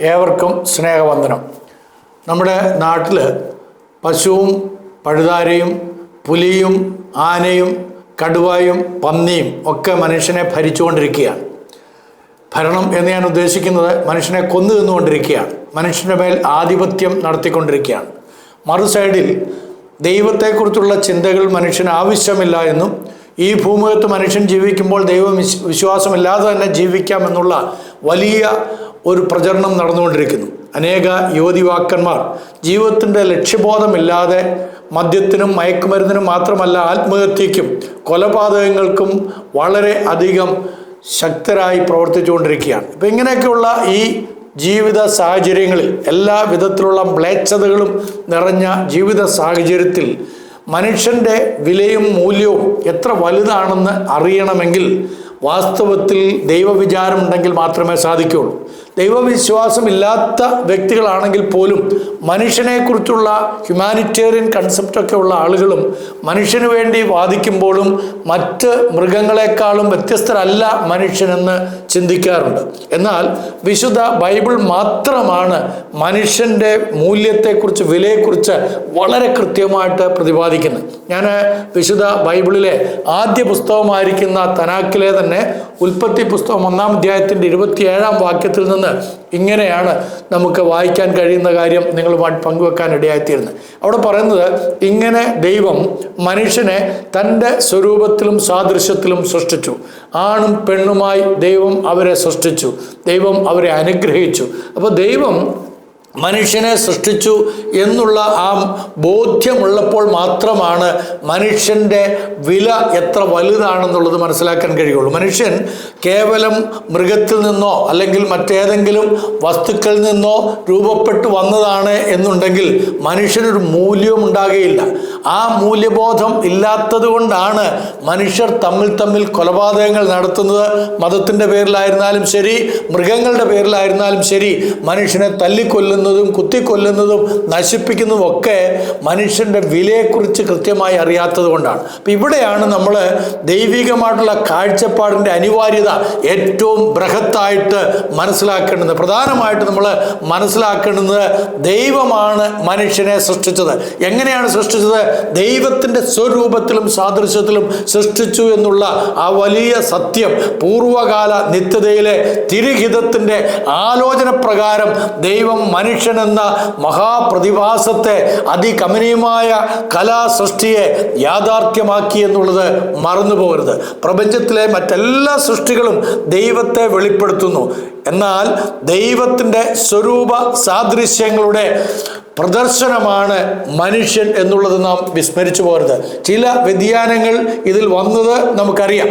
ഏവർക്കും സ്നേഹവന്ദനം. നമ്മുടെ നാട്ടിൽ പശുവും പഴുതാരയും പുലിയും ആനയും കടുവയും പന്നിയും ഒക്കെ മനുഷ്യനെ ഭരിച്ചുകൊണ്ടിരിക്കുകയാണ്. ഭരണം എന്ന് ഞാൻ ഉദ്ദേശിക്കുന്നത് മനുഷ്യനെ കൊന്നു തിന്നുകൊണ്ടിരിക്കുകയാണ്, മനുഷ്യൻ്റെ മേൽ ആധിപത്യം നടത്തിക്കൊണ്ടിരിക്കുകയാണ്. മറു സൈഡിൽ ദൈവത്തെക്കുറിച്ചുള്ള ചിന്തകൾ മനുഷ്യന് ആവശ്യമില്ല എന്നും ഈ ഭൂമുഖത്ത് മനുഷ്യൻ ജീവിക്കുമ്പോൾ ദൈവ വിശ്വാസമില്ലാതെ തന്നെ ജീവിക്കാമെന്നുള്ള വലിയ ഒരു പ്രചരണം നടന്നുകൊണ്ടിരിക്കുന്നു. അനേക യുവതിവാക്കന്മാർ ജീവിതത്തിൻ്റെ ലക്ഷ്യബോധമില്ലാതെ മദ്യത്തിനും മയക്കുമരുന്നിനും മാത്രമല്ല ആത്മഹത്യയ്ക്കും കൊലപാതകങ്ങൾക്കും വളരെ അധികം ശക്തരായി പ്രവർത്തിച്ചുകൊണ്ടിരിക്കുകയാണ്. ഇപ്പം ഇങ്ങനെയൊക്കെയുള്ള ഈ ജീവിത സാഹചര്യങ്ങളിൽ എല്ലാ വിധത്തിലുള്ള മ്ലേച്ഛതകളും നിറഞ്ഞ ജീവിത സാഹചര്യത്തിൽ മനുഷ്യൻ്റെ വിലയും മൂല്യവും എത്ര വലുതാണെന്ന് അറിയണമെങ്കിൽ വാസ്തവത്തിൽ ദൈവവിചാരമുണ്ടെങ്കിൽ മാത്രമേ സാധിക്കുകയുള്ളൂ. ദൈവവിശ്വാസമില്ലാത്ത വ്യക്തികളാണെങ്കിൽ പോലും മനുഷ്യനെക്കുറിച്ചുള്ള ഹ്യൂമാനിറ്റേറിയൻ കൺസെപ്റ്റൊക്കെ ഉള്ള ആളുകളും മനുഷ്യന് വേണ്ടി വാദിക്കുമ്പോഴും മറ്റ് മൃഗങ്ങളെക്കാളും വ്യത്യസ്തരല്ല മനുഷ്യനെന്ന് ചിന്തിക്കാറുണ്ട്. എന്നാൽ വിശുദ്ധ ബൈബിൾ മാത്രമാണ് മനുഷ്യൻ്റെ മൂല്യത്തെക്കുറിച്ച്, വിലയെക്കുറിച്ച് വളരെ കൃത്യമായിട്ട് പ്രതിപാദിക്കുന്നത്. ഞാൻ വിശുദ്ധ ബൈബിളിലെ ആദ്യ പുസ്തകമായിരിക്കുന്ന തനാക്കിലെ തന്നെ ഉൽപ്പത്തി പുസ്തകം 1-ാം അധ്യായത്തിൻ്റെ 27-ാം വാക്യത്തിൽ നിന്ന് ഇങ്ങനെയാണ് നമുക്ക് വായിക്കാൻ കഴിയുന്ന കാര്യം നിങ്ങളുമായിട്ട് പങ്കുവെക്കാൻ ഇടയായിത്തീരുന്നത്. അവിടെ പറയുന്നത് ഇങ്ങനെ ദൈവം മനുഷ്യനെ തൻ്റെ സ്വരൂപത്തിലും സാദൃശ്യത്തിലും സൃഷ്ടിച്ചു. ആണും പെണ്ണുമായി ദൈവം അവരെ സൃഷ്ടിച്ചു. ദൈവം അവരെ അനുഗ്രഹിച്ചു. അപ്പോൾ ദൈവം മനുഷ്യനെ സൃഷ്ടിച്ചു എന്നുള്ള ആ ബോധ്യമുള്ളപ്പോൾ മാത്രമാണ് മനുഷ്യൻ്റെ വില എത്ര വലുതാണെന്നുള്ളത് മനസ്സിലാക്കാൻ കഴിയുള്ളൂ. മനുഷ്യൻ കേവലം മൃഗത്തിൽ നിന്നോ അല്ലെങ്കിൽ മറ്റേതെങ്കിലും വസ്തുക്കളിൽ നിന്നോ രൂപപ്പെട്ടു വന്നതാണ് എന്നുണ്ടെങ്കിൽ മനുഷ്യനൊരു മൂല്യവും ഉണ്ടാകുകയില്ല. ആ മൂല്യബോധം ഇല്ലാത്തത് കൊണ്ടാണ് മനുഷ്യർ തമ്മിൽ കൊലപാതകങ്ങൾ നടത്തുന്നത്. മതത്തിൻ്റെ പേരിലായിരുന്നാലും ശരി, മൃഗങ്ങളുടെ പേരിലായിരുന്നാലും ശരി, മനുഷ്യനെ തല്ലിക്കൊല്ലുന്നതും കുത്തിക്കൊല്ലുന്നതും നശിപ്പിക്കുന്നതും ഒക്കെ മനുഷ്യൻ്റെ വിലയെക്കുറിച്ച് കൃത്യമായി അറിയാത്തത് കൊണ്ടാണ്. അപ്പം ഇവിടെയാണ് നമ്മൾ ദൈവികമായിട്ടുള്ള കാഴ്ചപ്പാടിൻ്റെ അനിവാര്യത ഏറ്റവും ബൃഹത്തായിട്ട് മനസ്സിലാക്കേണ്ടത്. പ്രധാനമായിട്ട് നമ്മൾ മനസ്സിലാക്കേണ്ടത് ദൈവമാണ് മനുഷ്യനെ സൃഷ്ടിച്ചത്. എങ്ങനെയാണ് സൃഷ്ടിച്ചത്? ദൈവത്തിൻ്റെ സ്വരൂപത്തിലും സാദൃശ്യത്തിലും സൃഷ്ടിച്ചു എന്നുള്ള ആ വലിയ സത്യം പൂർവകാല നിത്യതയിലെ തിരുഹിതത്തിൻ്റെ ആലോചന പ്രകാരം ദൈവം മനുഷ്യനെന്ന മഹാപ്രതിഭാസത്തെ, അതികമനീയമായ കലാസൃഷ്ടിയെ യാഥാർത്ഥ്യമാക്കി എന്നുള്ളത് മറന്നു പോകരുത്. പ്രപഞ്ചത്തിലെ മറ്റെല്ലാ സൃഷ്ടികളും ദൈവത്തെ വെളിപ്പെടുത്തുന്നു. എന്നാൽ ദൈവത്തിൻ്റെ സ്വരൂപ സാദൃശ്യങ്ങളുടെ പ്രദർശനമാണ് മനുഷ്യൻ എന്നുള്ളത് നാം വിസ്മരിച്ചു പോകരുത്. ചില വ്യതിയാനങ്ങൾ ഇതിൽ വന്നത് നമുക്കറിയാം,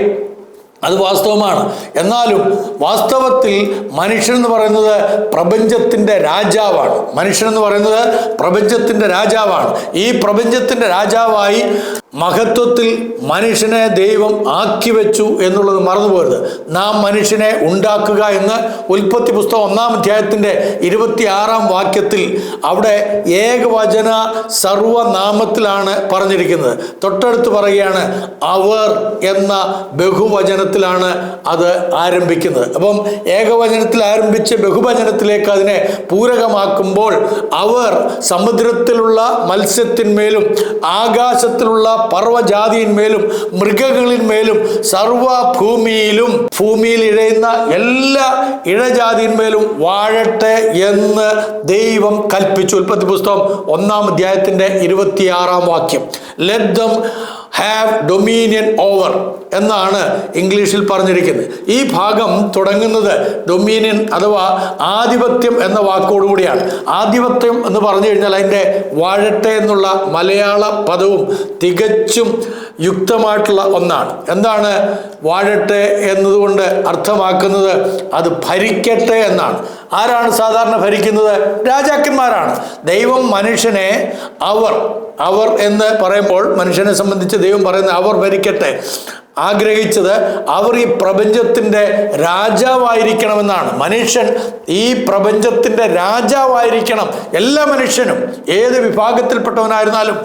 അത് വാസ്തവമാണ്. എന്നാലും വാസ്തവത്തിൽ മനുഷ്യൻ എന്ന് പറയുന്നത് പ്രപഞ്ചത്തിൻ്റെ രാജാവാണ്. മനുഷ്യൻ എന്ന് പറയുന്നത് പ്രപഞ്ചത്തിൻ്റെ രാജാവാണ്. ഈ പ്രപഞ്ചത്തിൻ്റെ രാജാവായി മഹത്വത്തിൽ മനുഷ്യനെ ദൈവം ആക്കി വെച്ചു എന്നുള്ളത് മറന്നു പോകരുത്. നാം മനുഷ്യനെ ഉണ്ടാക്കുക എന്ന് ഉൽപ്പത്തി പുസ്തകം 1-ാം അധ്യായത്തിൻ്റെ 26-ാം വാക്യത്തിൽ അവിടെ ഏകവചന സർവനാമത്തിലാണ് പറഞ്ഞിരിക്കുന്നത്. തൊട്ടടുത്ത് പറയുകയാണ് അവർ എന്ന ബഹുവചനത്തിലാണ് അത് ആരംഭിക്കുന്നത്. അപ്പം ഏകവചനത്തിൽ ആരംഭിച്ച് ബഹുവചനത്തിലേക്ക് അതിനെ പൂരകമാക്കുമ്പോൾ അവർ സമുദ്രത്തിലുള്ള മത്സ്യത്തിന്മേലും ആകാശത്തിലുള്ള പർവ്വജാതിയിന്മേലും മൃഗങ്ങളിന്മേലും സർവഭൂമിയിലും ഭൂമിയിൽ ഇഴയുന്ന എല്ലാ ഇഴജാതിന്മേലും വാഴട്ടെ എന്ന് ദൈവം കൽപ്പിച്ചു. ഉൽപ്പത്തി പുസ്തകം 1-ാം അധ്യായത്തിൻ്റെ 26-ാം വാക്യം. Let them have dominion over എന്നാണ് ഇംഗ്ലീഷിൽ പറഞ്ഞിരിക്കുന്നത്. ഈ ഭാഗം തുടങ്ങുന്നത് ഡൊമീനിയൻ അഥവാ ആധിപത്യം എന്ന വാക്കോടുകൂടിയാണ്. ആധിപത്യം എന്ന് പറഞ്ഞു കഴിഞ്ഞാൽ അതിൻ്റെ വാഴട്ടെ എന്നുള്ള മലയാള പദവും തികച്ചും യുക്തമായിട്ടുള്ള ഒന്നാണ്. എന്താണ് വാഴട്ടെ എന്നതുകൊണ്ട് അർത്ഥമാക്കുന്നത്? അത് ഭരിക്കട്ടെ എന്നാണ്. ആരാണ് സാധാരണ ഭരിക്കുന്നത്? രാജാക്കന്മാരാണ്. ദൈവം മനുഷ്യനെ അവർ എന്ന് പറയുമ്പോൾ മനുഷ്യനെ സംബന്ധിച്ച് ദൈവം പറയുന്നത് അവർ ഭരിക്കട്ടെ. ആഗ്രഹിച്ചത് അവർ ഈ പ്രപഞ്ചത്തിൻ്റെ രാജാവായിരിക്കണമെന്നാണ്. മനുഷ്യൻ ഈ പ്രപഞ്ചത്തിൻ്റെ രാജാവായിരിക്കണം. എല്ലാ മനുഷ്യനും ഏത് വിഭാഗത്തിൽപ്പെട്ടവനായിരുന്നാലും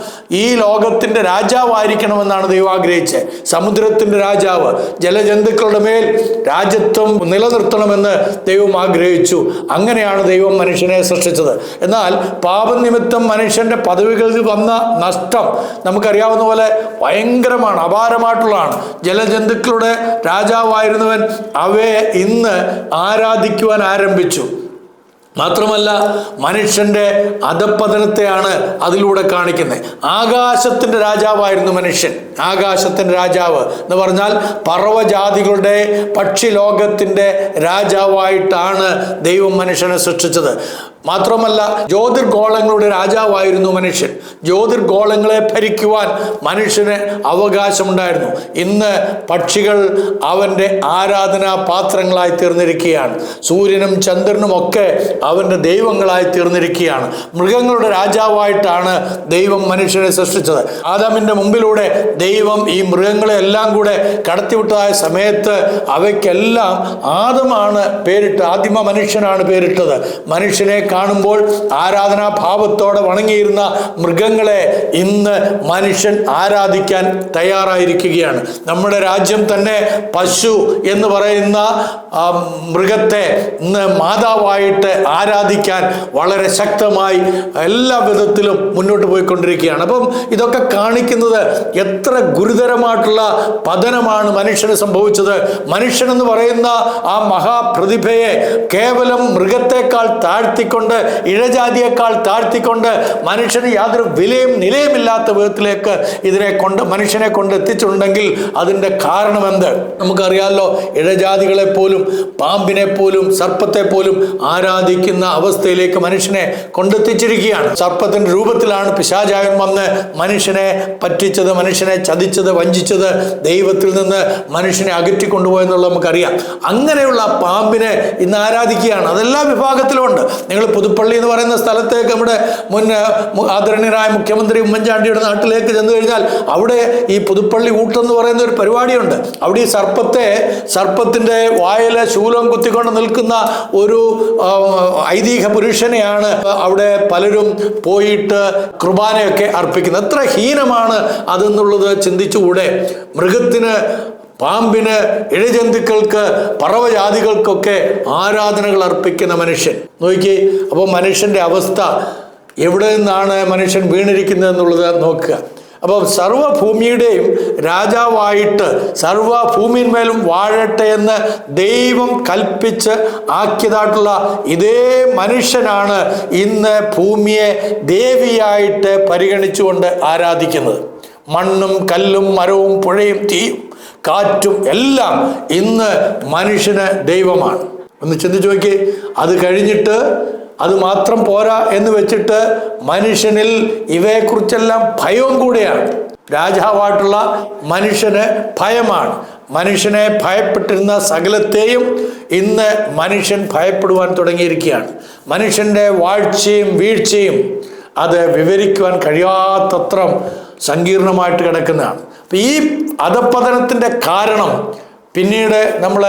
ഈ ലോകത്തിൻ്റെ രാജാവായിരിക്കണമെന്നാണ് ദൈവം ആഗ്രഹിച്ചത്. സമുദ്രത്തിൻ്റെ രാജാവ്, ജലജന്തുക്കളുടെ മേൽ രാജ്യത്വം നിലനിർത്തണമെന്ന് ദൈവം ആഗ്രഹിച്ചു. അങ്ങനെയാണ് ദൈവം മനുഷ്യനെ സൃഷ്ടിച്ചത്. എന്നാൽ പാപനിമിത്തം മനുഷ്യൻ്റെ പദവികളിൽ വന്ന നഷ്ടം നമുക്കറിയാവുന്ന പോലെ ഭയങ്കരമാണ്, അപാരമായിട്ടുള്ളതാണ്. ജലജന്തുക്കളുടെ രാജാവായിരുന്നവൻ അവയെ ഇന്ന് ആരാധിക്കുവാൻ ആരംഭിച്ചു. മാത്രമല്ല, മനുഷ്യൻ്റെ അധപ്പതനത്തെയാണ് അതിലൂടെ കാണിക്കുന്നത്. ആകാശത്തിൻ്റെ രാജാവായിരുന്നു മനുഷ്യൻ. ആകാശത്തിൻ്റെ രാജാവ് എന്ന് പറഞ്ഞാൽ പറവജാതികളുടെ പക്ഷിലോകത്തിൻ്റെ രാജാവായിട്ടാണ് ദൈവം മനുഷ്യനെ സൃഷ്ടിച്ചത്. മാത്രമല്ല, ജ്യോതിർഗോളങ്ങളുടെ രാജാവായിരുന്നു മനുഷ്യൻ. ജ്യോതിർഗോളങ്ങളെ ഭരിക്കുവാൻ മനുഷ്യന് അവകാശമുണ്ടായിരുന്നു. ഇന്ന് പക്ഷികൾ അവൻ്റെ ആരാധനാ പാത്രങ്ങളായി തീർന്നിരിക്കുകയാണ്. സൂര്യനും ചന്ദ്രനും ഒക്കെ അവൻ്റെ ദൈവങ്ങളായി തീർന്നിരിക്കുകയാണ്. മൃഗങ്ങളുടെ രാജാവായിട്ടാണ് ദൈവം മനുഷ്യനെ സൃഷ്ടിച്ചത്. ആദാമിൻ്റെ മുമ്പിലൂടെ ദൈവം ഈ മൃഗങ്ങളെ എല്ലാം കൂടെ കടത്തിവിട്ടതായ സമയത്ത് അവയ്ക്കെല്ലാം ആദമാണ് പേരിട്ട്, ആദിമ മനുഷ്യനാണ് പേരിട്ടത്. മനുഷ്യനെ കാണുമ്പോൾ ആരാധനാഭാവത്തോടെ വണങ്ങിയിരുന്ന മൃഗങ്ങളെ ഇന്ന് മനുഷ്യൻ ആരാധിക്കാൻ തയ്യാറായിരിക്കുകയാണ്. നമ്മുടെ രാജ്യം തന്നെ പശു എന്ന് പറയുന്ന മൃഗത്തെ ഇന്ന് മാതാവായിട്ട് ആരാധിക്കാൻ വളരെ ശക്തമായി എല്ലാ വിധത്തിലും മുന്നോട്ട് പോയിക്കൊണ്ടിരിക്കുകയാണ്. അപ്പം ഇതൊക്കെ കാണിക്കുന്നത് എത്ര ഗുരുതരമായിട്ടുള്ള പതനമാണ് മനുഷ്യന് സംഭവിച്ചത്. മനുഷ്യനെന്ന് പറയുന്ന ആ മഹാപ്രതിഭയെ കേവലം മൃഗത്തെക്കാൾ താഴ്ത്തിക്കൊണ്ട്, ഇഴജാതിയേക്കാൾ താഴ്ത്തിക്കൊണ്ട്, മനുഷ്യന് യാതൊരു വിലയും നിലയുമില്ലാത്ത വിധത്തിലേക്ക് മനുഷ്യനെ കൊണ്ട് എത്തിച്ചിട്ടുണ്ടെങ്കിൽ അതിൻ്റെ കാരണമെന്ത് നമുക്കറിയാമല്ലോ. ഇഴജാതികളെ പോലും, പാമ്പിനെ പോലും, സർപ്പത്തെ പോലും ആരാധിക്കുന്ന അവസ്ഥയിലേക്ക് മനുഷ്യനെ കൊണ്ടെത്തിച്ചിരിക്കുകയാണ്. സർപ്പത്തിൻ്റെ രൂപത്തിലാണ് പിശാചായൻ വന്ന് മനുഷ്യനെ പറ്റിച്ചത്, മനുഷ്യനെ ചതിച്ചത്, വഞ്ചിച്ചത്, ദൈവത്തിൽ നിന്ന് മനുഷ്യനെ അകറ്റിക്കൊണ്ടുപോയെന്നുള്ളത് നമുക്കറിയാം. അങ്ങനെയുള്ള പാമ്പിനെ ഇന്ന് ആരാധിക്കുകയാണ്. അതെല്ലാ വിഭാഗത്തിലുമുണ്ട്. നിങ്ങൾ പുതുപ്പള്ളി എന്ന് പറയുന്ന സ്ഥലത്തേക്ക്, നമ്മുടെ മുൻ ആദരണീയനായ മുഖ്യമന്ത്രി ഉമ്മൻചാണ്ടിയുടെ നാട്ടിലേക്ക് ചെന്ന് കഴിഞ്ഞാൽ അവിടെ ഈ പുതുപ്പള്ളി ഊട്ടെന്ന് പറയുന്ന ഒരു പരിപാടിയുണ്ട്. അവിടെ ഈ സർപ്പത്തിൻ്റെ വായിലെ ശൂലം കുത്തിക്കൊണ്ട് നിൽക്കുന്ന ഒരു ഐതിഹ്യ പുരുഷനെയാണ് അവിടെ പലരും പോയിട്ട് കുർബാനയൊക്കെ അർപ്പിക്കുന്നത്. എത്ര ഹീനമാണ് അതെന്നുള്ളത് ചിന്തിച്ചുകൂടെ? മൃഗത്തിന്, പാമ്പിന്, ഇഴജന്തുക്കൾക്ക്, പറവജാതികൾക്കൊക്കെ ആരാധനകൾ അർപ്പിക്കുന്ന മനുഷ്യൻ നോക്കി. അപ്പോൾ മനുഷ്യൻ്റെ അവസ്ഥ എവിടെ നിന്നാണ് മനുഷ്യൻ വീണിരിക്കുന്നത് എന്നുള്ളത് നോക്കുക. അപ്പം സർവ്വഭൂമിയുടെയും രാജാവായിട്ട് സർവ്വഭൂമിന്മേലും വാഴട്ടെ എന്ന് ദൈവം കൽപ്പിച്ച് ആക്കിയതായിട്ടുള്ള ഇതേ മനുഷ്യനാണ് ഇന്ന് ഭൂമിയെ ദേവിയായിട്ട് പരിഗണിച്ചുകൊണ്ട് ആരാധിക്കുന്നത്. മണ്ണും കല്ലും മരവും പുഴയും തീയും കാറ്റും എല്ലാം ഇന്ന് മനുഷ്യന് ദൈവമാണ്. ഒന്ന് ചിന്തിച്ചു നോക്കി. അത് കഴിഞ്ഞിട്ട് അത് മാത്രം പോരാ എന്ന് വെച്ചിട്ട് മനുഷ്യനിൽ ഇവയെക്കുറിച്ചെല്ലാം ഭയവും കൂടെയാണ്. രാജാവായിട്ടുള്ള മനുഷ്യന് ഭയമാണ്. മനുഷ്യനെ ഭയപ്പെട്ടിരുന്ന സകലത്തെയും ഇന്ന് മനുഷ്യൻ ഭയപ്പെടുവാൻ തുടങ്ങിയിരിക്കുകയാണ്. മനുഷ്യൻ്റെ വാഴ്ചയും വീഴ്ചയും അത് വിവരിക്കുവാൻ കഴിയാത്തത്ര സങ്കീർണമായിട്ട് കിടക്കുന്നതാണ്. അപ്പം ഈ അധപ്പതനത്തിൻ്റെ കാരണം പിന്നീട് നമ്മൾ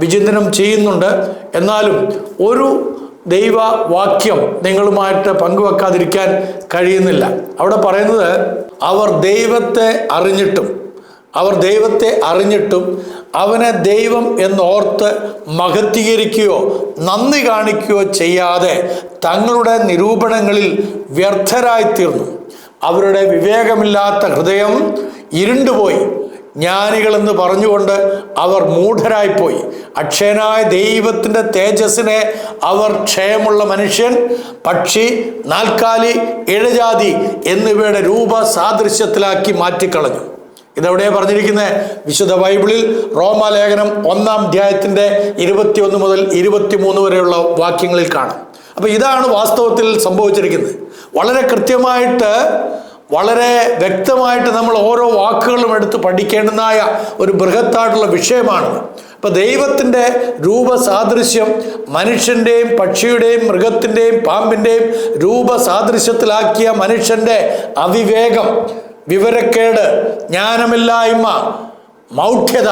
വിചിന്തനം ചെയ്യുന്നുണ്ട്. എന്നാലും ഒരു ദൈവവാക്യം നിങ്ങളുമായിട്ട് പങ്കുവെക്കാതിരിക്കാൻ കഴിയുന്നില്ല. അവിടെ പറയുന്നത്, അവർ ദൈവത്തെ അറിഞ്ഞിട്ടും അവനെ ദൈവം എന്നോർത്ത് മഹത്വീകരിക്കുകയോ നന്ദി കാണിക്കുകയോ ചെയ്യാതെ തങ്ങളുടെ നിരൂപണങ്ങളിൽ വ്യർത്ഥരായിത്തീർന്നു. അവരുടെ വിവേകമില്ലാത്ത ഹൃദയം ഇരുണ്ടുപോയി. ജ്ഞാനികളെന്ന് പറഞ്ഞുകൊണ്ട് അവർ മൂഢരായിപ്പോയി. അക്ഷയനായ ദൈവത്തിൻ്റെ തേജസ്സിനെ അവർ ക്ഷയമുള്ള മനുഷ്യൻ, പക്ഷി, നാൽക്കാലി, ഇഴജാതി എന്നിവയുടെ രൂപസാദൃശ്യത്തിലാക്കി മാറ്റിക്കളഞ്ഞു. ഇതെവിടെയാണ് പറഞ്ഞിരിക്കുന്നത്? വിശുദ്ധ ബൈബിളിൽ റോമാലേഖനം 1-ാം അധ്യായത്തിൻ്റെ 21 മുതൽ 23 വരെയുള്ള വാക്യങ്ങളിൽ കാണാം. അപ്പോൾ ഇതാണ് വാസ്തവത്തിൽ സംഭവിച്ചിരിക്കുന്നത്. വളരെ കൃത്യമായിട്ട്, വളരെ വ്യക്തമായിട്ട് നമ്മൾ ഓരോ വാക്കുകളും എടുത്ത് പഠിക്കേണ്ടതായ ഒരു ബൃഹത്തായിട്ടുള്ള വിഷയമാണ്. അപ്പോൾ ദൈവത്തിൻ്റെ രൂപസാദൃശ്യം മനുഷ്യൻ്റെയും പക്ഷിയുടെയും മൃഗത്തിൻ്റെയും പാമ്പിൻ്റെയും രൂപസാദൃശ്യത്തിലാക്കിയ മനുഷ്യൻ്റെ അവിവേകം, വിവരക്കേട്, ജ്ഞാനമില്ലായ്മ, മൗഢ്യത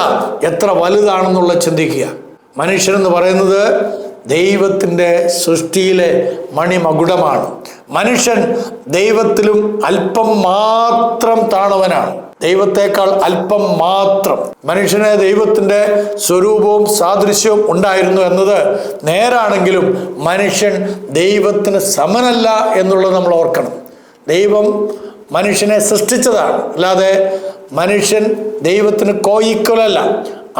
എത്ര വലുതാണെന്നുള്ള ചിന്തിക്കുക. മനുഷ്യനെന്ന് പറയുന്നത് ദൈവത്തിൻ്റെ സൃഷ്ടിയിലെ മണിമകുടമാണ്. മനുഷ്യൻ ദൈവത്തിലും അല്പം മാത്രം താണവനാണ്. ദൈവത്തെക്കാൾ അല്പം മാത്രം. മനുഷ്യന് ദൈവത്തിൻ്റെ സ്വരൂപവും സാദൃശ്യവും ഉണ്ടായിരുന്നു എന്നത് നേരാണെങ്കിലും മനുഷ്യൻ ദൈവത്തിന് സമനല്ല എന്നുള്ളത് നമ്മൾ ഓർക്കണം. ദൈവം മനുഷ്യനെ സൃഷ്ടിച്ചതാണ്, അല്ലാതെ മനുഷ്യൻ ദൈവത്തിന് കോയിക്കലല്ല.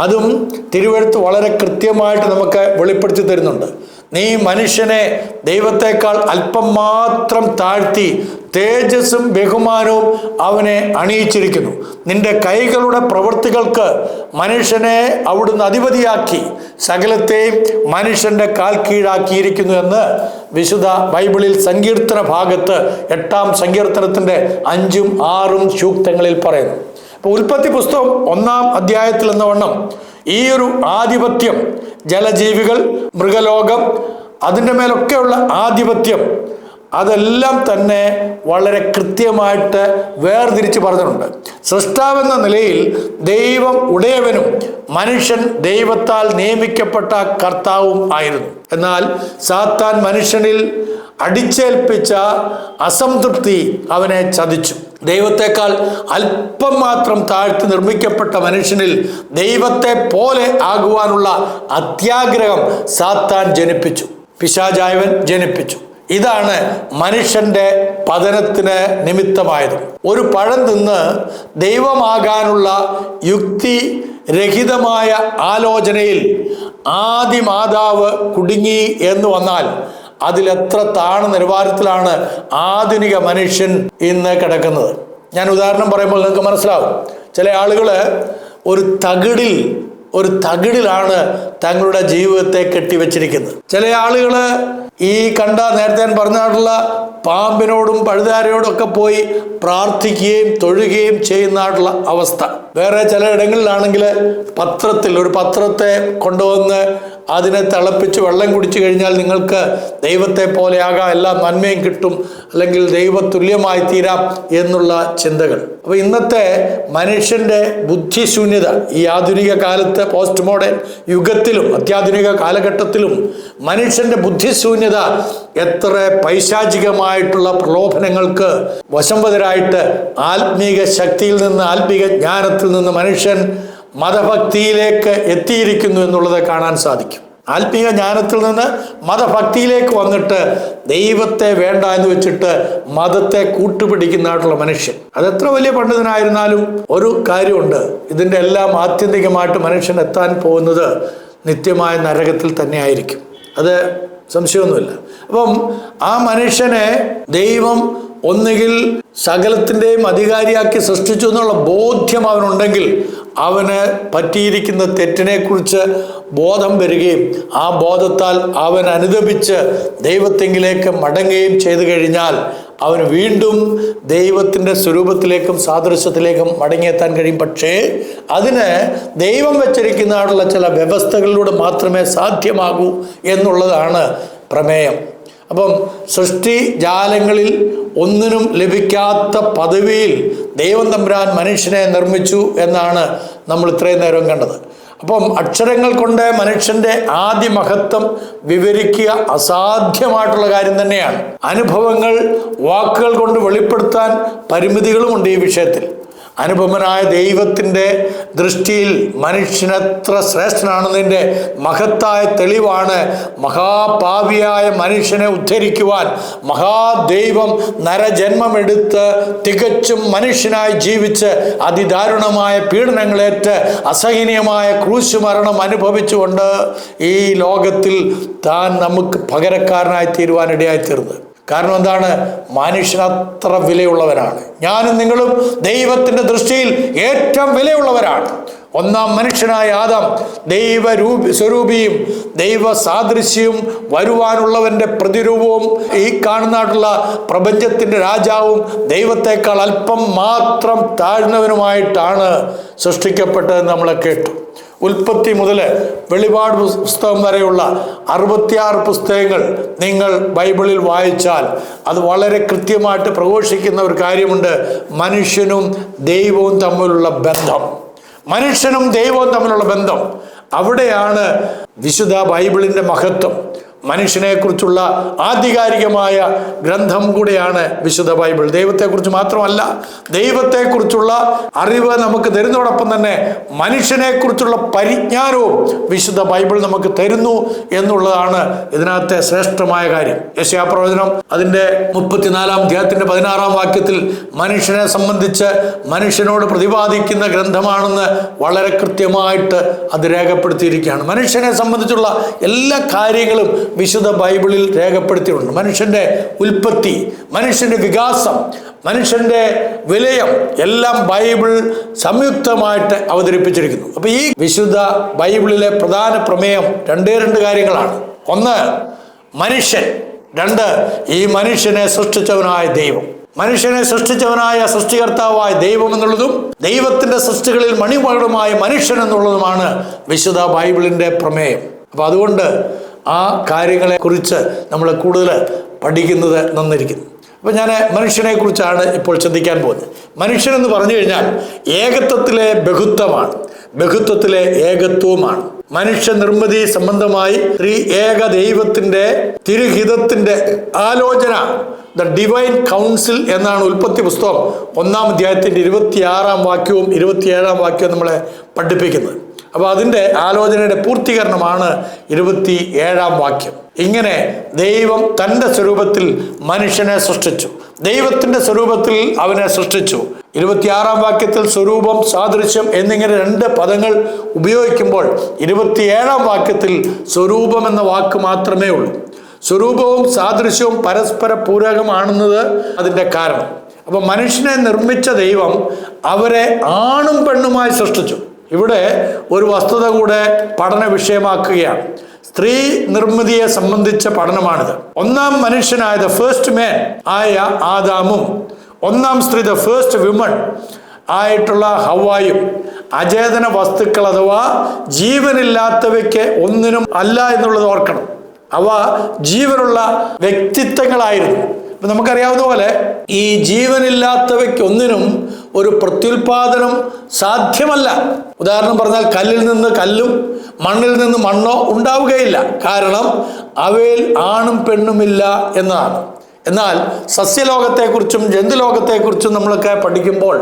അതും തിരുവെഴുത്ത് വളരെ കൃത്യമായിട്ട് നമുക്ക് വെളിപ്പെടുത്തി തരുന്നുണ്ട്. നീ മനുഷ്യനെ ദൈവത്തെക്കാൾ അല്പം മാത്രം താഴ്ത്തി തേജസ്സും ബഹുമാനവും അവനെ അണിയിച്ചിരിക്കുന്നു. നിന്റെ കൈകളുടെ പ്രവൃത്തികൾക്ക് മനുഷ്യനെ അവിടുന്ന് അധിപതിയാക്കി സകലത്തെയും മനുഷ്യന്റെ കാൽ കീഴാക്കിയിരിക്കുന്നു എന്ന് വിശുദ്ധ ബൈബിളിൽ സങ്കീർത്തന ഭാഗത്ത് 8-ാം സങ്കീർത്തനത്തിന്റെ 5ഉം 6ഉം സൂക്തങ്ങളിൽ പറയുന്നു. അപ്പോൾ ഉൽപ്പത്തി പുസ്തകം 1-ാം അധ്യായത്തിൽ എന്ന വണ്ണം ഈ ഒരു ആധിപത്യം, ജലജീവികൾ, മൃഗലോകം, അതിൻ്റെ മേലൊക്കെയുള്ള ആധിപത്യം, അതെല്ലാം തന്നെ വളരെ കൃത്യമായിട്ട് വേർതിരിച്ച് പറഞ്ഞിട്ടുണ്ട്. സൃഷ്ടാവെന്ന നിലയിൽ ദൈവം ഉടയവനും മനുഷ്യൻ ദൈവത്താൽ നിയമിക്കപ്പെട്ട കർത്താവും ആയിരുന്നു. എന്നാൽ സാത്താൻ മനുഷ്യനിൽ അടിച്ചേൽപ്പിച്ച അസംതൃപ്തി അവനെ ചതിച്ചു. ദൈവത്തെക്കാൾ അല്പം മാത്രം താഴ്ത്തി നിർമ്മിക്കപ്പെട്ട മനുഷ്യനിൽ ദൈവത്തെ പോലെ ആകുവാനുള്ള അത്യാഗ്രഹം സാത്താൻ ജനിപ്പിച്ചു, പിശാചായവൻ ജനിപ്പിച്ചു. ഇതാണ് മനുഷ്യന്റെ പതനത്തിന് നിമിത്തമായത്. ഒരു പഴം തിന്ന് ദൈവമാകാനുള്ള യുക്തി രഹിതമായ ആലോചനയിൽ ആദിമാതാവ് കുടുങ്ങി എന്ന് വന്നാൽ അതിലെത്ര താഴ്ന്ന നിലവാരത്തിലാണ് ആധുനിക മനുഷ്യൻ ഇന്ന് കിടക്കുന്നത്. ഞാൻ ഉദാഹരണം പറയുമ്പോൾ നിങ്ങൾക്ക് മനസ്സിലാവും. ചില ആളുകൾ ഒരു തകിടിലാണ് തങ്ങളുടെ ജീവിതത്തെ കെട്ടിവെച്ചിരിക്കുന്നത്. ചില ആളുകൾ ഈ നേരത്തെ ഞാൻ പറഞ്ഞിട്ടുള്ള പാമ്പിനോടും പഴുതാരയോടും ഒക്കെ പോയി പ്രാർത്ഥിക്കുകയും തൊഴുകയും ചെയ്യുന്നതായിട്ടുള്ള അവസ്ഥ. വേറെ ചില ഇടങ്ങളിലാണെങ്കിൽ ഒരു പത്രത്തെ കൊണ്ടുവന്ന് അതിനെ തിളപ്പിച്ച് വെള്ളം കുടിച്ചു കഴിഞ്ഞാൽ നിങ്ങൾക്ക് ദൈവത്തെ പോലെയാകാം, എല്ലാ നന്മയും കിട്ടും, അല്ലെങ്കിൽ ദൈവതുല്യമായി തീരാം എന്നുള്ള ചിന്തകൾ. അപ്പോൾ ഇന്നത്തെ മനുഷ്യന്റെ ബുദ്ധിശൂന്യത ഈ ആധുനിക കാലത്ത്, പോസ്റ്റ് മോഡേൺ യുഗത്തിലും അത്യാധുനിക കാലഘട്ടത്തിലും മനുഷ്യന്റെ ബുദ്ധിശൂന്യത എത്ര പൈശാചികമായിട്ടുള്ള പ്രലോഭനങ്ങൾക്ക് വശംവദരായിട്ട് ആത്മീക ശക്തിയിൽ നിന്ന്, ആത്മീക ജ്ഞാനത്തിൽ നിന്ന് മനുഷ്യൻ മതഭക്തിയിലേക്ക് എത്തിയിരിക്കുന്നു എന്നുള്ളത് കാണാൻ സാധിക്കും. ആത്മീയ ജ്ഞാനത്തിൽ നിന്ന് മതഭക്തിയിലേക്ക് വന്നിട്ട് ദൈവത്തെ വേണ്ട എന്ന് വെച്ചിട്ട് മതത്തെ കൂട്ടുപിടിക്കുന്നതായിട്ടുള്ള മനുഷ്യൻ, അതെത്ര വലിയ പണ്ഡിതനായിരുന്നാലും ഒരു കാര്യമുണ്ട്, ഇതിൻ്റെ എല്ലാം ആത്യന്തികമായിട്ട് മനുഷ്യൻ എത്താൻ പോകുന്നത് നിത്യമായ നരകത്തിൽ തന്നെ ആയിരിക്കും. അത് സംശയമൊന്നുമില്ല. അപ്പം ആ മനുഷ്യനെ ദൈവം ഒന്നുകിൽ സകലത്തിൻ്റെയും അധികാരിയാക്കി സൃഷ്ടിച്ചു എന്നുള്ള ബോധ്യം അവനുണ്ടെങ്കിൽ അവന് പറ്റിയിരിക്കുന്ന തെറ്റിനെക്കുറിച്ച് ബോധം വരികയും ആ ബോധത്താൽ അവൻ അനുദപിച്ച് ദൈവത്തെങ്കിലേക്ക് മടങ്ങുകയും ചെയ്തു കഴിഞ്ഞാൽ അവന് വീണ്ടും ദൈവത്തിൻ്റെ സ്വരൂപത്തിലേക്കും സാദൃശ്യത്തിലേക്കും മടങ്ങിയെത്താൻ കഴിയും. പക്ഷേ അതിന് ദൈവം വെച്ചിരിക്കുന്നതായിട്ടുള്ള ചില വ്യവസ്ഥകളിലൂടെ മാത്രമേ സാധ്യമാകൂ എന്നുള്ളതാണ് പ്രമേയം. അപ്പം സൃഷ്ടിജാലങ്ങളിൽ ഒന്നിനും ലഭിക്കാത്ത പദവിയിൽ ദൈവം തമ്പുരാൻ മനുഷ്യനെ നിർമ്മിച്ചു എന്നാണ് നമ്മൾ ഇത്രയും നേരം കണ്ടത്. അപ്പം അക്ഷരങ്ങൾ കൊണ്ട് മനുഷ്യന്റെ ആദ്യ മഹത്വം വിവരിക്കുക അസാധ്യമായിട്ടുള്ള കാര്യം തന്നെയാണ്. അനുഭവങ്ങൾ വാക്കുകൾ കൊണ്ട് വെളിപ്പെടുത്താൻ പരിമിതികളുമുണ്ട് ഈ വിഷയത്തിൽ. അനുപമനായ ദൈവത്തിൻ്റെ ദൃഷ്ടിയിൽ മനുഷ്യനെത്ര ശ്രേഷ്ഠനാണെന്നതിൻ്റെ മഹത്തായ തെളിവാണ് മഹാപാപിയായ മനുഷ്യനെ ഉദ്ധരിക്കുവാൻ മഹാദൈവം നരജന്മമെടുത്ത് തികച്ചും മനുഷ്യനായി ജീവിച്ച് അതിദാരുണമായ പീഡനങ്ങളേറ്റ് അസഹനീയമായ ക്രൂശ് മരണം അനുഭവിച്ചുകൊണ്ട് ഈ ലോകത്തിൽ താൻ നമുക്ക് പകരക്കാരനായി തീരുവാനിടയായിത്തീർന്നത്. കാരണം എന്താണ്? മനുഷ്യനത്ര വിലയുള്ളവരാണ്. ഞാനും നിങ്ങളും ദൈവത്തിൻ്റെ ദൃഷ്ടിയിൽ ഏറ്റവും വിലയുള്ളവരാണ്. ഒന്നാം മനുഷ്യനായ ആദം സ്വരൂപിയും ദൈവ സാദൃശ്യവും വരുവാനുള്ളവൻ്റെ പ്രതിരൂപവും ഈ കാണുന്നതായിട്ടുള്ള പ്രപഞ്ചത്തിൻ്റെ രാജാവും ദൈവത്തെക്കാൾ അല്പം മാത്രം താഴ്ന്നവനുമായിട്ടാണ് സൃഷ്ടിക്കപ്പെട്ടതെന്ന് നമ്മളെ കേട്ടു. ഉൽപ്പത്തി മുതൽ വെളിപാട് പുസ്തകം വരെയുള്ള 66 പുസ്തകങ്ങൾ നിങ്ങൾ ബൈബിളിൽ വായിച്ചാൽ അത് വളരെ കൃത്യമായിട്ട് പ്രഘോഷിക്കുന്ന ഒരു കാര്യമുണ്ട്. മനുഷ്യനും ദൈവവും തമ്മിലുള്ള ബന്ധം. മനുഷ്യനും ദൈവവും തമ്മിലുള്ള ബന്ധം. അവിടെയാണ് വിശുദ്ധ ബൈബിളിൻ്റെ മഹത്വം. മനുഷ്യനെക്കുറിച്ചുള്ള ആധികാരികമായ ഗ്രന്ഥം കൂടെയാണ് വിശുദ്ധ ബൈബിൾ. ദൈവത്തെക്കുറിച്ച് മാത്രമല്ല, ദൈവത്തെക്കുറിച്ചുള്ള അറിവ് നമുക്ക് തരുന്നതോടൊപ്പം തന്നെ മനുഷ്യനെക്കുറിച്ചുള്ള പരിജ്ഞാനവും വിശുദ്ധ ബൈബിൾ നമുക്ക് തരുന്നു എന്നുള്ളതാണ് ഇതിനകത്തെ ശ്രേഷ്ഠമായ കാര്യം. യെശയ്യാപ്രവചനം അതിൻ്റെ 34-ാം അധ്യായത്തിൻ്റെ 16-ാം വാക്യത്തിൽ മനുഷ്യനെ സംബന്ധിച്ച് മനുഷ്യനോട് പ്രതിപാദിക്കുന്ന ഗ്രന്ഥമാണെന്ന് വളരെ കൃത്യമായിട്ട് അത് രേഖപ്പെടുത്തിയിരിക്കുകയാണ്. മനുഷ്യനെ സംബന്ധിച്ചുള്ള എല്ലാ കാര്യങ്ങളും വിശുദ്ധ ബൈബിളിൽ രേഖപ്പെടുത്തിയിട്ടുണ്ട്. മനുഷ്യന്റെ ഉൽപ്പത്തി, മനുഷ്യന്റെ വികാസം, മനുഷ്യന്റെ വിലയം എല്ലാം ബൈബിൾ സംയുക്തമായിട്ട് അവതരിപ്പിച്ചിരിക്കുന്നു. അപ്പൊ ഈ വിശുദ്ധ ബൈബിളിലെ പ്രധാന പ്രമേയം രണ്ട് കാര്യങ്ങളാണ്. ഒന്ന്, മനുഷ്യൻ. രണ്ട്, ഈ മനുഷ്യനെ സൃഷ്ടിച്ചവനായ ദൈവം. മനുഷ്യനെ സൃഷ്ടിച്ചവനായ സൃഷ്ടികർത്താവായ ദൈവം എന്നുള്ളതും ദൈവത്തിന്റെ സൃഷ്ടികളിൽ മണിമകുടമായ മനുഷ്യൻ എന്നുള്ളതുമാണ് വിശുദ്ധ ബൈബിളിന്റെ പ്രമേയം. അപ്പൊ അതുകൊണ്ട് ആ കാര്യങ്ങളെ കുറിച്ച് നമ്മൾ കൂടുതൽ പഠിക്കുന്നത് നന്നിരിക്കുന്നു. അപ്പം ഞാൻ മനുഷ്യനെ കുറിച്ചാണ് ഇപ്പോൾ ചിന്തിക്കാൻ പോകുന്നത്. മനുഷ്യനെന്ന് പറഞ്ഞു കഴിഞ്ഞാൽ ഏകത്വത്തിലെ ബഹുത്വമാണ്, ബഹുത്വത്തിലെ ഏകത്വവുമാണ്. മനുഷ്യ നിർമ്മിതി സംബന്ധമായി ഏക ദൈവത്തിന്റെ തിരുഹിതത്തിന്റെ ആലോചന, ദ ഡിവൈൻ കൗൺസിൽ എന്നാണ് ഉൽപ്പത്തി പുസ്തകം 1-ാം അധ്യായത്തിന്റെ 26-ാം വാക്യവും 27-ാം വാക്യവും നമ്മളെ പഠിപ്പിക്കുന്നത്. അപ്പോൾ അതിൻ്റെ ആലോചനയുടെ പൂർത്തീകരണമാണ് 27-ാം വാക്യം. ഇങ്ങനെ ദൈവം തൻ്റെ സ്വരൂപത്തിൽ മനുഷ്യനെ സൃഷ്ടിച്ചു, ദൈവത്തിൻ്റെ സ്വരൂപത്തിൽ അവനെ സൃഷ്ടിച്ചു. 26-ാം വാക്യത്തിൽ സ്വരൂപം, സാദൃശ്യം എന്നിങ്ങനെ 2 പദങ്ങൾ ഉപയോഗിക്കുമ്പോൾ 27-ാം വാക്യത്തിൽ സ്വരൂപം എന്ന വാക്ക് മാത്രമേ ഉള്ളൂ. സ്വരൂപവും സാദൃശ്യവും പരസ്പര പൂരകമാണെന്നത് അതിൻ്റെ കാരണം. അപ്പം മനുഷ്യനെ നിർമ്മിച്ച ദൈവം അവരെ ആണും പെണ്ണുമായി സൃഷ്ടിച്ചു. ഇവിടെ ഒരു വസ്തുത കൂടെ പഠന വിഷയമാക്കുകയാണ്. സ്ത്രീ നിർമ്മിതിയെ സംബന്ധിച്ച പഠനമാണിത്. ഒന്നാം മനുഷ്യനായ ദ ഫസ്റ്റ് മാൻ ആയ ആദാമും ഒന്നാം സ്ത്രീ ദ ഫസ്റ്റ് വിമൺ ആയിട്ടുള്ള ഹവ്വായും അചേതന വസ്തുക്കൾ അഥവാ ജീവനില്ലാത്തവയ്ക്ക് ഒന്നിനും അല്ല എന്നുള്ളത് ഓർക്കണം. അവ ജീവനുള്ള വ്യക്തിത്വങ്ങളായിരുന്നു. ഇപ്പം നമുക്കറിയാവുന്ന പോലെ ഈ ജീവനില്ലാത്തവയ്ക്കൊന്നിനും ഒരു പ്രത്യുൽപാദനം സാധ്യമല്ല. ഉദാഹരണം പറഞ്ഞാൽ കല്ലിൽ നിന്ന് കല്ലും മണ്ണിൽ നിന്ന് മണ്ണോ ഉണ്ടാവുകയില്ല. കാരണം അവയിൽ ആണും പെണ്ണുമില്ല എന്നതാണ്. എന്നാൽ സസ്യലോകത്തെക്കുറിച്ചും ജന്തുലോകത്തെക്കുറിച്ചും നമ്മളൊക്കെ പഠിക്കുമ്പോൾ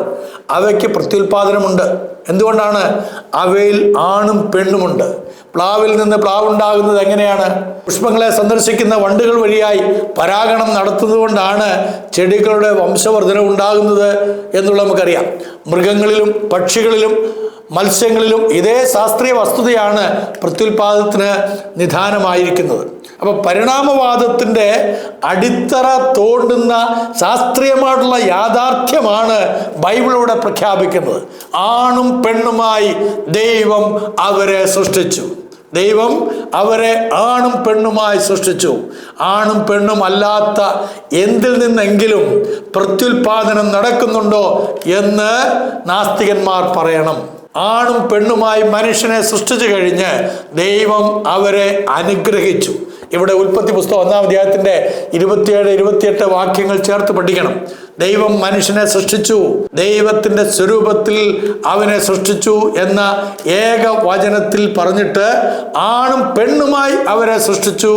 അവയ്ക്ക് പ്രത്യുൽപാദനമുണ്ട്. എന്തുകൊണ്ടാണ്? അവയിൽ ആണും പെണ്ണുമുണ്ട്. പ്ലാവിൽ നിന്ന് പ്ലാവ് ഉണ്ടാകുന്നത് എങ്ങനെയാണ്? പുഷ്പങ്ങളെ സന്ദർശിക്കുന്ന വണ്ടുകൾ വഴിയായി പരാഗണം നടത്തുന്നത് കൊണ്ടാണ് ചെടികളുടെ വംശവർധന ഉണ്ടാകുന്നത് എന്നുള്ളത് നമുക്കറിയാം. മൃഗങ്ങളിലും പക്ഷികളിലും മത്സ്യങ്ങളിലും ഇതേ ശാസ്ത്രീയ വസ്തുതയാണ് പ്രത്യുൽപാദനത്തിന് നിദാനമായിരിക്കുന്നത്. അപ്പോൾ പരിണാമവാദത്തിൻ്റെ അടിത്തറ തോണ്ടുന്ന ശാസ്ത്രീയമായിട്ടുള്ള യാഥാർത്ഥ്യമാണ് ബൈബിളിലൂടെ പ്രഖ്യാപിക്കുന്നത്. ആണും പെണ്ണുമായി ദൈവം അവരെ സൃഷ്ടിച്ചു. ദൈവം അവരെ ആണും പെണ്ണുമായി സൃഷ്ടിച്ചു. ആണും പെണ്ണും അല്ലാത്ത എന്തിൽ നിന്നെങ്കിലും പ്രത്യുൽപാദനം നടക്കുന്നുണ്ടോ എന്ന് നാസ്തികന്മാർ പറയണം. ആണും പെണ്ണുമായി മനുഷ്യനെ സൃഷ്ടിച്ചു കഴിഞ്ഞ് ദൈവം അവരെ അനുഗ്രഹിച്ചു. ഇവിടെ ഉൽപ്പത്തി പുസ്തകം 1-ാം അധ്യായത്തിന്റെ 27-28 വാക്യങ്ങൾ ചേർത്ത് പഠിക്കണം. ദൈവം മനുഷ്യനെ സൃഷ്ടിച്ചു, ദൈവത്തിന്റെ സ്വരൂപത്തിൽ അവനെ സൃഷ്ടിച്ചു എന്ന ഏക വചനത്തിൽ പറഞ്ഞിട്ട് ആണും പെണ്ണുമായി അവരെ സൃഷ്ടിച്ചു,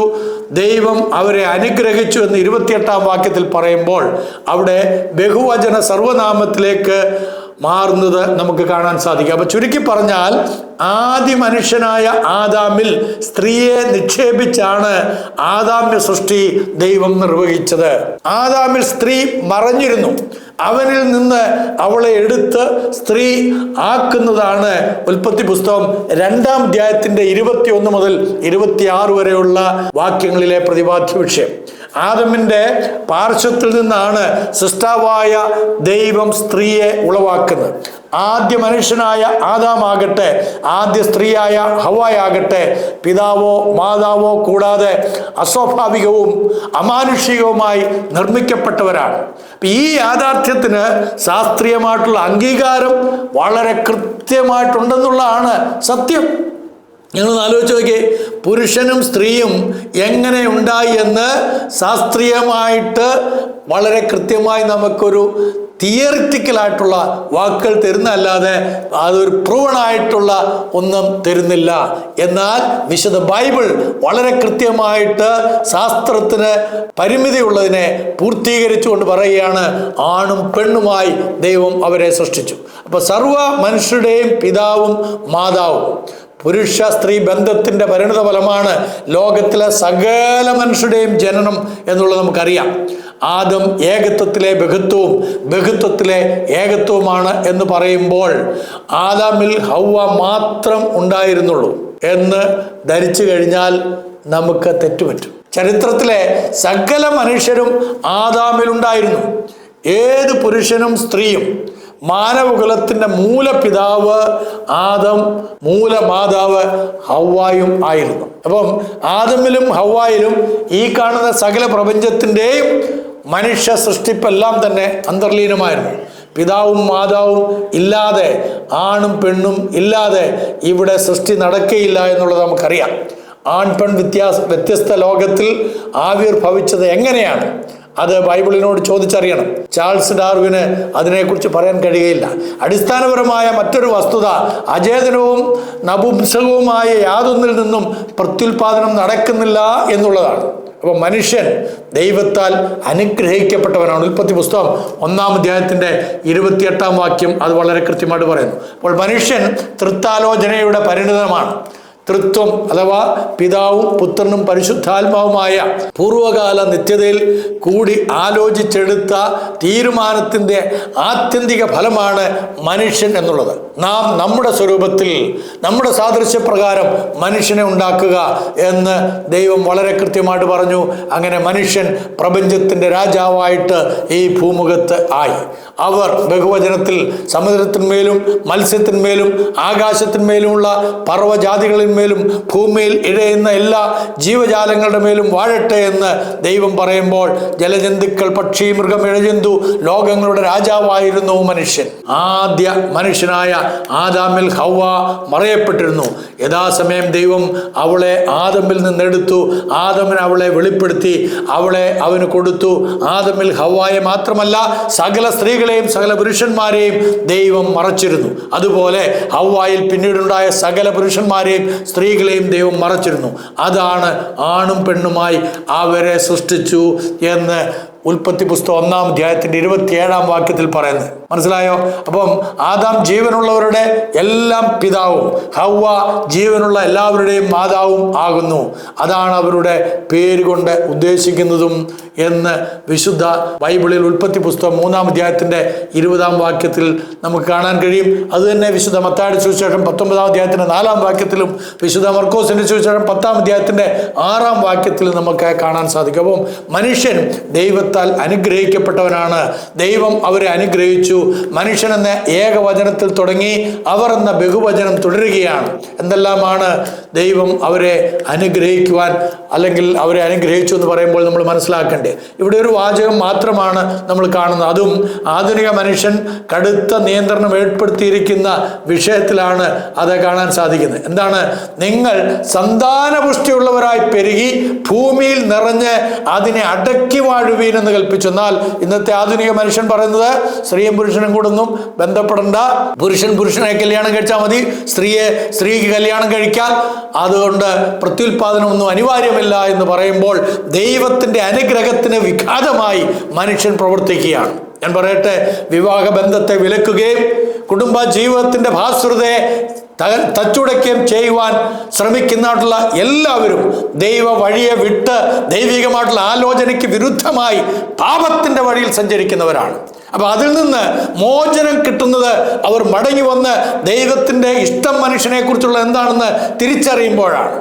ദൈവം അവരെ അനുഗ്രഹിച്ചു എന്ന് 28-ാം വാക്യത്തിൽ പറയുമ്പോൾ അവിടെ ബഹുവചന സർവനാമത്തിലേക്ക് മാറുന്നത് നമുക്ക് കാണാൻ സാധിക്കും. അപ്പൊ ചുരുക്കി പറഞ്ഞാൽ ആദി മനുഷ്യനായ ആദാമിൽ സ്ത്രീയെ നിക്ഷേപിച്ചാണ് ആദാമ്യ സൃഷ്ടി ദൈവം നിർവഹിച്ചത്. ആദാമിൽ സ്ത്രീ മറഞ്ഞിരുന്നു. അവനിൽ നിന്ന് അവളെ എടുത്ത് സ്ത്രീ ആക്കുന്നതാണ് ഉൽപ്പത്തി പുസ്തകം 2-ാം അധ്യായത്തിന്റെ 21 മുതൽ 26 വരെയുള്ള വാക്യങ്ങളിലെ പ്രതിപാദ്യ വിഷയം. ആദമിന്റെ പാർശ്വത്തിൽ നിന്നാണ് സൃഷ്ടാവായ ദൈവം സ്ത്രീയെ ഉളവാക്കുന്നത്. ആദ്യ മനുഷ്യനായ ആദാമാകട്ടെ ആദ്യ സ്ത്രീയായ ഹവ്വായാകട്ടെ പിതാവോ മാതാവോ കൂടാതെ അസ്വാഭാവികവും അമാനുഷികവുമായി നിർമ്മിക്കപ്പെട്ടവരാണ്. ഈ യാഥാർത്ഥ്യത്തിന് ശാസ്ത്രീയമായിട്ടുള്ള അംഗീകാരം വളരെ കൃത്യമായിട്ടുണ്ടെന്നുള്ളതാണ് സത്യം. ഞങ്ങളൊന്ന് ആലോചിച്ച് നോക്കിയേ, പുരുഷനും സ്ത്രീയും എങ്ങനെ ഉണ്ടായി എന്ന് ശാസ്ത്രീയമായിട്ട് വളരെ കൃത്യമായി നമുക്കൊരു തിയറിറ്റിക്കലായിട്ടുള്ള വാക്കുകൾ തരുന്നതല്ലാതെ അതൊരു പ്രൂവണായിട്ടുള്ള ഒന്നും തരുന്നില്ല. എന്നാൽ വിശുദ്ധ ബൈബിൾ വളരെ കൃത്യമായിട്ട് ശാസ്ത്രത്തിന് പരിമിതിയുള്ളതിനെ പൂർത്തീകരിച്ചുകൊണ്ട് പറയുകയാണ്, ആണും പെണ്ണുമായി ദൈവം അവരെ സൃഷ്ടിച്ചു. അപ്പോൾ സർവ്വ മനുഷ്യരുടെയും പിതാവും മാതാവും പുരുഷ സ്ത്രീ ബന്ധത്തിൻ്റെ പരിണിത ഫലമാണ് ലോകത്തിലെ സകല മനുഷ്യരുടെയും ജനനം എന്നുള്ളത് നമുക്കറിയാം. ആദം ഏകത്വത്തിലെ ബഹുത്വവും ബഹുത്വത്തിലെ ഏകത്വവുമാണ് എന്ന് പറയുമ്പോൾ ആദാമിൽ ഹൗവ മാത്രം ഉണ്ടായിരുന്നുള്ളൂ എന്ന് ധരിച്ചു കഴിഞ്ഞാൽ നമുക്ക് തെറ്റുപറ്റും. ചരിത്രത്തിലെ സകല മനുഷ്യരും ആദാമിലുണ്ടായിരുന്നു. ഏത് പുരുഷനും സ്ത്രീയും മാനവകുലത്തിൻ്റെ മൂലപിതാവ് ആദം, മൂലമാതാവ് ഹവ്വായും ആയിരുന്നു. അപ്പം ആദമിലും ഹവ്വായിലും ഈ കാണുന്ന സകല പ്രപഞ്ചത്തിൻ്റെയും മനുഷ്യ സൃഷ്ടിപ്പെല്ലാം തന്നെ അന്തർലീനമായിരുന്നു. പിതാവും മാതാവും ഇല്ലാതെ, ആണും പെണ്ണും ഇല്ലാതെ ഇവിടെ സൃഷ്ടി നടക്കുകയില്ല എന്നുള്ളത് നമുക്കറിയാം. ആൺ പെൺ വ്യത്യസ്ത ലോകത്തിൽ ആവിർഭവിച്ചത് എങ്ങനെയാണ്? അത് ബൈബിളിനോട് ചോദിച്ചറിയണം. ചാൾസ് ഡാർവിന് അതിനെക്കുറിച്ച് പറയാൻ കഴിയുകയില്ല. അടിസ്ഥാനപരമായ മറ്റൊരു വസ്തുത, അചേതനവും നപുംസകവുമായ യാതൊന്നിൽ നിന്നും പ്രത്യുൽപാദനം നടക്കുന്നില്ല എന്നുള്ളതാണ്. അപ്പോൾ മനുഷ്യൻ ദൈവത്താൽ അനുഗ്രഹിക്കപ്പെട്ടവനാണ്. ഉൽപ്പത്തി പുസ്തകം 1-ാം അധ്യായത്തിൻ്റെ 28-ാം വാക്യം അത് വളരെ കൃത്യമായിട്ട് പറയുന്നു. അപ്പോൾ മനുഷ്യൻ തൃത്താലോചനയുടെ പരിണിതമാണ്. തൃത്വം അഥവാ പിതാവും പുത്രനും പരിശുദ്ധാത്മാവുമായ പൂർവകാല നിത്യതയിൽ കൂടി ആലോചിച്ചെടുത്ത തീരുമാനത്തിൻ്റെ ആത്യന്തിക ഫലമാണ് മനുഷ്യൻ എന്നുള്ളത്. നാം നമ്മുടെ സ്വരൂപത്തിൽ നമ്മുടെ സാദൃശ്യപ്രകാരം മനുഷ്യനെ ഉണ്ടാക്കുക എന്ന് ദൈവം വളരെ കൃത്യമായിട്ട് പറഞ്ഞു. അങ്ങനെ മനുഷ്യൻ പ്രപഞ്ചത്തിൻ്റെ രാജാവായിട്ട് ഈ ഭൂമുഖത്ത് ആയി. അവർ ബഹുവചനത്തിൽ സമുദ്രത്തിന്മേലും മത്സ്യത്തിന്മേലും ആകാശത്തിന്മേലുമുള്ള പർവ്വജാതികളിന്മേലും ഭൂമിയിൽ ഇഴയുന്ന എല്ലാ ജീവജാലങ്ങളുടെ മേലും വാഴട്ടെ എന്ന് ദൈവം പറയുമ്പോൾ ജലജന്തുക്കൾ, പക്ഷി, മൃഗം, ഇഴജന്തു ലോകങ്ങളുടെ രാജാവായിരുന്നു മനുഷ്യൻ. ആദ്യ മനുഷ്യനായ ആദാമിൽ ഹവ്വ മറയപ്പെട്ടിരുന്നു. യഥാസമയം ദൈവം അവളെ ആദമിൽ നിന്നെടുത്തു. ആദമിന് അവളെ വെളിപ്പെടുത്തി, അവളെ അവന് കൊടുത്തു. ആദമിൽ ഹവ്വായെ മാത്രമല്ല സകല സ്ത്രീകളെയും സകല പുരുഷന്മാരെയും ദൈവം മറച്ചിരുന്നു. അതുപോലെ ഹവ്വായിൽ പിന്നീടുണ്ടായ സകല പുരുഷന്മാരെയും സ്ത്രീകളെയും ദൈവം മറച്ചിരുന്നു. അതാണ് ആണും പെണ്ണുമായി അവരെ സൃഷ്ടിച്ചു എന്ന് ഉൽപ്പത്തി പുസ്തകം 1-ാം അധ്യായത്തിൻ്റെ 27-ാം വാക്യത്തിൽ പറയുന്നത്. മനസ്സിലായോ? അപ്പം ആദാം ജീവനുള്ളവരുടെ എല്ലാം പിതാവും ഹവ്വ ജീവനുള്ള എല്ലാവരുടെയും മാതാവും ആകുന്നു. അതാണ് അവരുടെ പേര് കൊണ്ട് ഉദ്ദേശിക്കുന്നതും എന്ന് വിശുദ്ധ ബൈബിളിൽ ഉൽപ്പത്തി പുസ്തകം 3-ാം അധ്യായത്തിൻ്റെ 20-ാം വാക്യത്തിൽ നമുക്ക് കാണാൻ കഴിയും. അതുതന്നെ വിശുദ്ധ മത്തായിയുടെ സുവിശേഷം 19-ാം അധ്യായത്തിൻ്റെ 4-ാം വാക്യത്തിലും വിശുദ്ധ മർക്കോസിൻ്റെ സുവിശേഷം 10-ാം അധ്യായത്തിൻ്റെ 6-ാം വാക്യത്തിലും നമുക്ക് കാണാൻ സാധിക്കും. അപ്പം മനുഷ്യൻ ദൈവത്താൽ അനുഗ്രഹിക്കപ്പെട്ടവനാണ്. ദൈവം അവരെ അനുഗ്രഹിച്ചു. മനുഷ്യൻ എന്ന ഏകവചനത്തിൽ തുടങ്ങി അവർ എന്ന ബഹുവചനം തുടരുകയാണ്. എന്തെല്ലാമാണ് ദൈവം അവരെ അനുഗ്രഹിക്കുവാൻ, അല്ലെങ്കിൽ അവരെ അനുഗ്രഹിച്ചു എന്ന് പറയുമ്പോൾ നമ്മൾ മനസ്സിലാക്കേണ്ടത്, ഇവിടെ ഒരു വാചകം മാത്രമാണ് നമ്മൾ കാണുന്നത്. അതും ആധുനിക മനുഷ്യൻ കടുത്ത നിയന്ത്രണം ഏർപ്പെടുത്തിയിരിക്കുന്ന വിഷയത്തിലാണ് അത് കാണാൻ സാധിക്കുന്നത്. എന്താണ്? നിങ്ങൾ സന്താനപുഷ്ടിയുള്ളവരായി പെരുകി ഭൂമിയിൽ നിറഞ്ഞ് അതിനെ അടക്കി വാഴുവീൻ എന്ന് കൽപ്പിച്ചു. എന്നാൽ ഇന്നത്തെ ആധുനിക മനുഷ്യൻ പറയുന്നത് സ്ത്രീയും പുരുഷനും കൂടൊന്നും ബന്ധപ്പെടണ്ട, പുരുഷൻ പുരുഷനെ കല്യാണം കഴിച്ചാൽ മതി, സ്ത്രീക്ക് കല്യാണം കഴിക്കാൻ, അതുകൊണ്ട് പ്രത്യുൽപാദനമൊന്നും അനിവാര്യമില്ല എന്ന് പറയുമ്പോൾ ദൈവത്തിൻ്റെ അനുഗ്രഹത്തിന് വിഘാതമായി മനുഷ്യൻ പ്രവർത്തിക്കുകയാണ്. ഞാൻ പറയട്ടെ, വിവാഹ ബന്ധത്തെ വിലക്കുകയും കുടുംബ ജീവിതത്തിൻ്റെ ഭാസുരതയെ തച്ചുടയ്ക്കുകയും ചെയ്യുവാൻ ശ്രമിക്കുന്നതായിട്ടുള്ള എല്ലാവരും ദൈവ വഴിയെ വിട്ട് ദൈവികമായിട്ടുള്ള ആലോചനയ്ക്ക് വിരുദ്ധമായി പാപത്തിൻ്റെ വഴിയിൽ സഞ്ചരിക്കുന്നവരാണ്. അപ്പോൾ അതിൽ നിന്ന് മോചനം കിട്ടുന്നത് അവർ മടങ്ങി വന്ന് ദൈവത്തിൻ്റെ ഇഷ്ടം മനുഷ്യനെ കുറിച്ചുള്ള എന്താണെന്ന് തിരിച്ചറിയുമ്പോഴാണ്.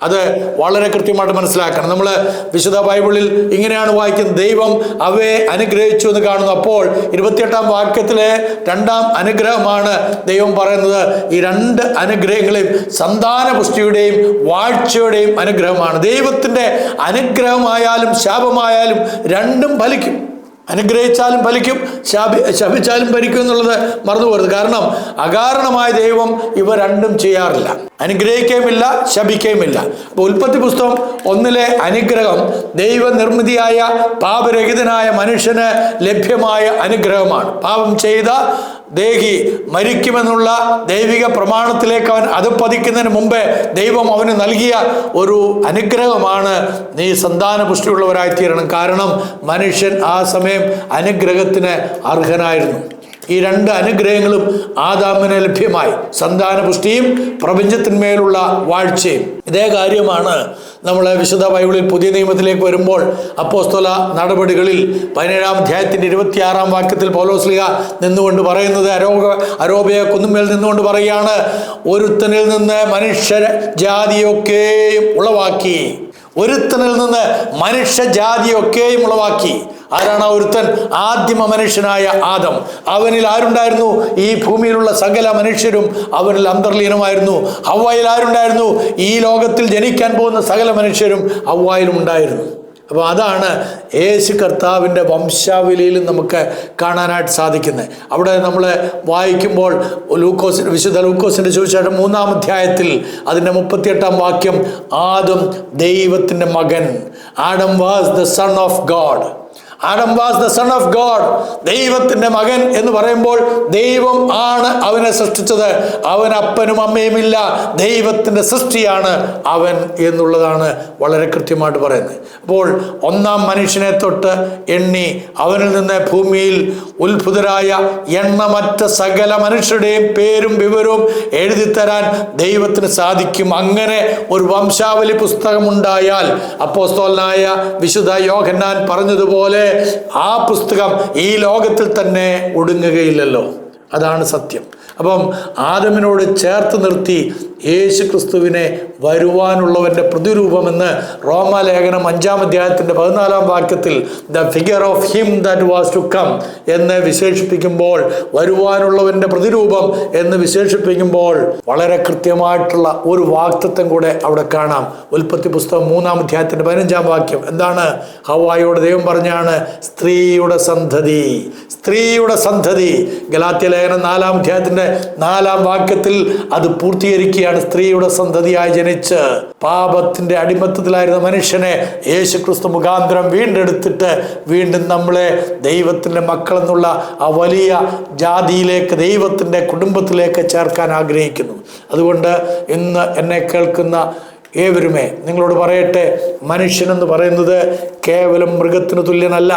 അത് വളരെ കൃത്യമായിട്ട് മനസ്സിലാക്കണം. നമ്മൾ വിശുദ്ധ ബൈബിളിൽ ഇങ്ങനെയാണ് വായിക്കുന്നത്, ദൈവം അവയെ അനുഗ്രഹിച്ചു എന്ന് കാണുന്നു. അപ്പോൾ 28-ാം വാക്യത്തിലെ 2-ാം അനുഗ്രഹമാണ് ദൈവം പറയുന്നത്. ഈ 2 അനുഗ്രഹങ്ങളെയും സന്താനപുഷ്ടിയുടെയും വാഴ്ചയുടെയും അനുഗ്രഹമാണ്. ദൈവത്തിൻ്റെ അനുഗ്രഹമായാലും ശാപമായാലും രണ്ടും ഫലിക്കും. അനുഗ്രഹിച്ചാലും ഫലിക്കും, ശപിച്ചാലും ഫലിക്കും എന്നുള്ളത് മറന്നു പോകരുത്. കാരണം അകാരണമായ ദൈവം ഇവ രണ്ടും ചെയ്യാറില്ല. അനുഗ്രഹിക്കുകയുമില്ല, ശപിക്കുകയുമില്ല. അപ്പോൾ ഉൽപ്പത്തി പുസ്തകം 1 അനുഗ്രഹം ദൈവനിർമ്മിതിയായ പാപരഹിതനായ മനുഷ്യന് ലഭ്യമായ അനുഗ്രഹമാണ്. പാപം ചെയ്ത ദേഹി മരിക്കുമെന്നുള്ള ദൈവിക പ്രമാണത്തിലേക്ക് അവൻ അധപ്പതിക്കുന്നതിന് മുമ്പേ ദൈവം അവന് നൽകിയ ഒരു അനുഗ്രഹമാണ്, നീ സന്താന പുഷ്ടിയുള്ളവരായിത്തീരണം. കാരണം മനുഷ്യൻ ആ സമയം അനുഗ്രഹത്തിന് അർഹനായിരുന്നു. ഈ 2 അനുഗ്രഹങ്ങളും ആദാമിന് ലഭ്യമായി, സന്താന പുഷ്ടിയും പ്രപഞ്ചത്തിന്മേലുള്ള വാഴ്ചയും. ഇതേ കാര്യമാണ് നമ്മൾ വിശുദ്ധ ബൈബിളിൽ പുതിയ നിയമത്തിലേക്ക് വരുമ്പോൾ അപ്പോസ്തല നടപടികളിൽ 17-ാം അധ്യായത്തിൻ്റെ 26-ാം വാക്യത്തിൽ പൗലോസ്ലീഹ നിന്നുകൊണ്ട് പറയുന്നത്, അരോബയ കുന്നുമേൽ നിന്നുകൊണ്ട് പറയുകയാണ്, ഒരുത്തനിൽ നിന്ന് മനുഷ്യ ജാതിയൊക്കെയും ഉളവാക്കി. ഒരുത്തനിൽ നിന്ന് മനുഷ്യജാതിയൊക്കെയും ഉളവാക്കി. ആരാണ് ആ ഒരുത്തൻ? ആദിമ മനുഷ്യനായ ആദം. അവനിൽ ആരുണ്ടായിരുന്നു? ഈ ഭൂമിയിലുള്ള സകല മനുഷ്യരും അവനിൽ അന്തർലീനമായിരുന്നു. ഹവ്വായിൽ ആരുണ്ടായിരുന്നു? ഈ ലോകത്തിൽ ജനിക്കാൻ പോകുന്ന സകല മനുഷ്യരും ഹവ്വായിലും ഉണ്ടായിരുന്നു. അപ്പോൾ അതാണ് യേശു കർത്താവിൻ്റെ വംശാവലിയിൽ നമുക്ക് കാണാനായിട്ട് സാധിക്കുന്നത്. അവിടെ നമ്മൾ വായിക്കുമ്പോൾ വിശുദ്ധ ലൂക്കോസിൻ്റെ സുവിശേഷം 3-ാം അധ്യായത്തിൽ അതിൻ്റെ 38-ാം വാക്യം, ആദം ദൈവത്തിൻ്റെ മകൻ. Adam was the son of God. Adam was the son of God. ദൈവത്തിൻ്റെ മകൻ എന്ന് പറയുമ്പോൾ ദൈവം ആണ് അവനെ സൃഷ്ടിച്ചത്. അവൻ അപ്പനും അമ്മയുമില്ല, ദൈവത്തിൻ്റെ സൃഷ്ടിയാണ് അവൻ എന്നുള്ളതാണ് വളരെ കൃത്യമായിട്ട് പറയുന്നത്. അപ്പോൾ 1-ാം മനുഷ്യനെ തൊട്ട് എണ്ണി അവനിൽ നിന്ന് ഭൂമിയിൽ ഉത്ഭുതരായ എണ്ണമറ്റ സകല മനുഷ്യരുടെയും പേരും വിവരവും എഴുതിത്തരാൻ ദൈവത്തിന് സാധിക്കും. അങ്ങനെ ഒരു വംശാവലി പുസ്തകമുണ്ടായാൽ അപ്പോസ്തലനായ വിശുദ്ധ യോഹന്നാൻ പറഞ്ഞതുപോലെ ആ പുസ്തകം ഈ ലോകത്തിൽ തന്നെ ഒടുങ്ങുകയില്ലല്ലോ. അതാണ് സത്യം. അപ്പം ആദമിനോട് ചേർത്ത് നിർത്തി യേശു ക്രിസ്തുവിനെ വരുവാനുള്ളവൻ്റെ പ്രതിരൂപമെന്ന് റോമാലേഖനം 5-ാം അധ്യായത്തിൻ്റെ 14-ാം വാക്യത്തിൽ the figure of him that was to come എന്ന് വിശേഷിപ്പിക്കുമ്പോൾ, വരുവാനുള്ളവൻ്റെ പ്രതിരൂപം എന്ന് വിശേഷിപ്പിക്കുമ്പോൾ വളരെ കൃത്യമായിട്ടുള്ള ഒരു വാക്തത്വം കൂടെ അവിടെ കാണാം. ഉൽപ്പത്തി പുസ്തകം 3-ാം അധ്യായത്തിൻ്റെ 15-ാം വാക്യം എന്താണ്? ഹവ്വായോട് ദൈവം പറഞ്ഞാണ്, സ്ത്രീയുടെ സന്തതി, സ്ത്രീയുടെ സന്തതി. ഗലാത്യ ലേഖനം 4-ാം അധ്യായത്തിൻ്റെ 4-ാം വാക്യത്തിൽ അത് പൂർത്തീകരിക്കുകയാണ്. സ്ത്രീയുടെ സന്തതിയായി ജനിച്ച് പാപത്തിന്റെ അടിമത്തത്തിലായിരുന്ന മനുഷ്യനെ യേശു ക്രിസ്തു മുഖാന്തരം വീണ്ടെടുത്തിട്ട് വീണ്ടും നമ്മളെ ദൈവത്തിന്റെ മക്കളെന്നുള്ള ആ വലിയ ജാതിയിലേക്ക്, ദൈവത്തിന്റെ കുടുംബത്തിലേക്ക് ചേർക്കാൻ ആഗ്രഹിക്കുന്നു. അതുകൊണ്ട് ഇന്ന് എന്നെ കേൾക്കുന്ന ഏവരുമേ നിങ്ങളോട് പറയട്ടെ, മനുഷ്യനെന്ന് പറയുന്നത് കേവലം മൃഗത്തിന് തുല്യനല്ല.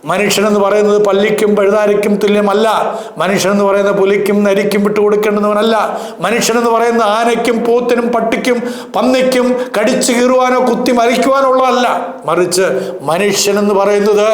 മനുഷ്യനെന്ന് പറയുന്നത് പല്ലിക്കും പഴുതാരയ്ക്കും തുല്യമല്ല. മനുഷ്യനെന്ന് പറയുന്ന പുലിക്കും നരിക്കും വിട്ടുകൊടുക്കേണ്ടുന്നവനല്ല. മനുഷ്യനെന്ന് പറയുന്ന ആനയ്ക്കും പോത്തിനും പട്ടിക്കും പന്നിക്കും കടിച്ചു കീറുവാനോ കുത്തി മരിക്കുവാനോ ഉള്ളതല്ല. മറിച്ച് മനുഷ്യനെന്ന് പറയുന്നത്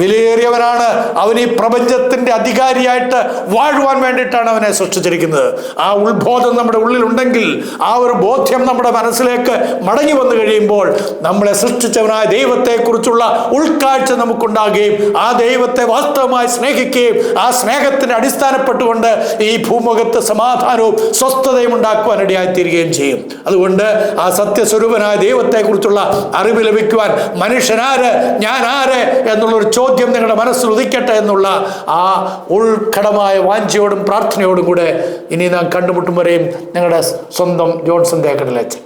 വിലയേറിയവനാണ്. അവൻ ഈ പ്രപഞ്ചത്തിന്റെ അധികാരിയായിട്ട് വാഴുവാൻ വേണ്ടിയിട്ടാണ് അവനെ സൃഷ്ടിച്ചിരിക്കുന്നത്. ആ ഉത്ബോധം നമ്മുടെ ഉള്ളിലുണ്ടെങ്കിൽ, ആ ഒരു ബോധ്യം നമ്മുടെ മനസ്സിലേക്ക് മടങ്ങി വന്നു കഴിയുമ്പോൾ നമ്മളെ സൃഷ്ടിച്ചവനായ ദൈവത്തെക്കുറിച്ചുള്ള ഉൾക്കാഴ്ച നമുക്കുണ്ടാകുകയും ആ ദൈവത്തെ വാസ്തവമായി സ്നേഹിക്കുകയും ആ സ്നേഹത്തിന് അടിസ്ഥാനപ്പെട്ടുകൊണ്ട് ഈ ഭൂമുഖത്ത് സമാധാനവും സ്വസ്ഥതയും ഉണ്ടാക്കുവാൻ ഇടയായിത്തീരുകയും ചെയ്യും. അതുകൊണ്ട് ആ സത്യസ്വരൂപനായ ദൈവത്തെക്കുറിച്ചുള്ള അറിവ് ലഭിക്കുവാൻ മനുഷ്യനാര്, ഞാൻ ആര് എന്നുള്ളൊരു ചോദ്യം നിങ്ങളുടെ മനസ്സിൽ ഉദിക്കട്ടെ എന്നുള്ള ആ ഉൾക്കടമായ വാഞ്ചയോടും പ്രാർത്ഥനയോടും കൂടെ ഇനി നാം കണ്ടുമുട്ടും വരെയും നിങ്ങളുടെ സ്വന്തം ജോൺസൺ തേക്കടിലച്ചൻ.